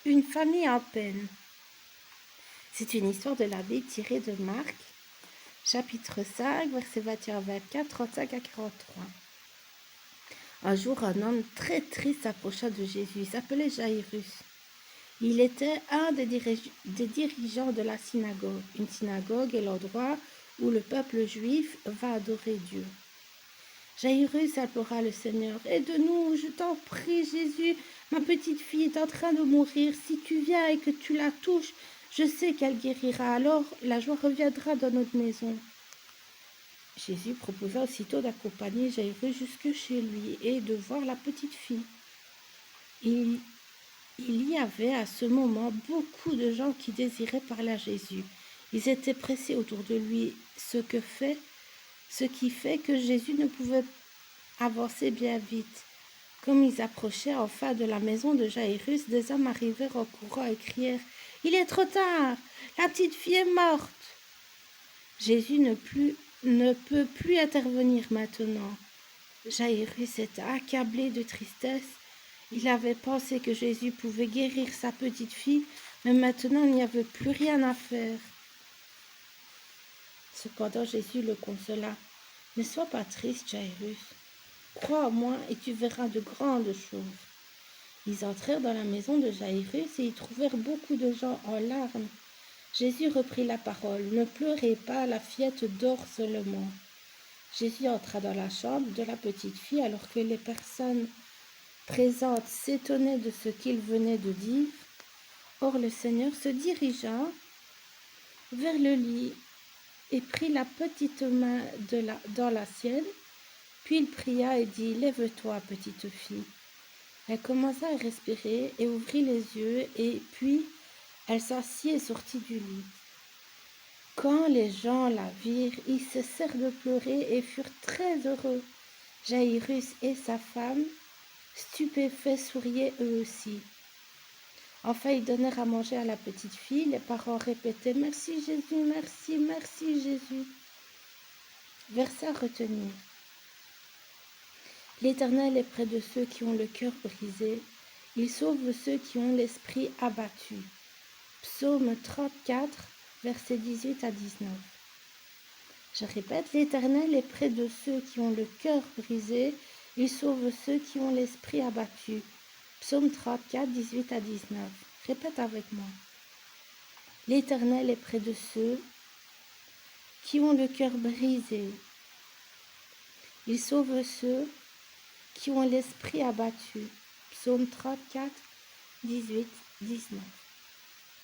Une famille en peine. C'est une histoire de la Bible tirée de Marc, chapitre 5, versets 21 à 24, 35 à 43. Un jour, un homme très triste s'approcha de Jésus. Il s'appelait Jairus. Il était un des dirigeants de la synagogue. Une synagogue est l'endroit où le peuple juif va adorer Dieu. Jairus implora le Seigneur. « Aide-nous, je t'en prie, Jésus. Ma petite fille est en train de mourir. Si tu viens et que tu la touches, je sais qu'elle guérira. Alors la joie reviendra dans notre maison. » Jésus proposa aussitôt d'accompagner Jairus jusque chez lui et de voir la petite fille. Il y avait à ce moment beaucoup de gens qui désiraient parler à Jésus. Ils étaient pressés autour de lui, ce qui fait que Jésus ne pouvait avancer bien vite. Comme ils approchaient enfin de la maison de Jairus, des hommes arrivèrent en courant et crièrent « Il est trop tard, la petite fille est morte !» Jésus ne peut plus intervenir maintenant. Jairus était accablé de tristesse. Il avait pensé que Jésus pouvait guérir sa petite fille, mais maintenant il n'y avait plus rien à faire. Cependant Jésus le consola. « Ne sois pas triste, Jairus. Crois en moi et tu verras de grandes choses. » Ils entrèrent dans la maison de Jairus et y trouvèrent beaucoup de gens en larmes. Jésus reprit la parole. « Ne pleurez pas, la fillette dort seulement. » Jésus entra dans la chambre de la petite fille alors que les personnes présentes s'étonnaient de ce qu'il venait de dire. Or le Seigneur se dirigea vers le lit et prit la petite main dans la sienne. Puis il pria et dit « Lève-toi, petite fille. » Elle commença à respirer et ouvrit les yeux, et puis elle s'assit et sortit du lit. Quand les gens la virent, ils cessèrent de pleurer et furent très heureux. Jairus et sa femme, stupéfaits, souriaient eux aussi. Enfin, ils donnèrent à manger à la petite fille. Les parents répétaient « Merci Jésus, merci, merci Jésus ». Verset à retenir. L'Éternel est près de ceux qui ont le cœur brisé. Il sauve ceux qui ont l'esprit abattu. Psaume 34, versets 18 à 19. Je répète, l'Éternel est près de ceux qui ont le cœur brisé. Il sauve ceux qui ont l'esprit abattu. Psaume 34, 18 à 19. Répète avec moi. L'Éternel est près de ceux qui ont le cœur brisé. Il sauve ceux qui ont l'esprit abattu. Psaume 34, 18, 19.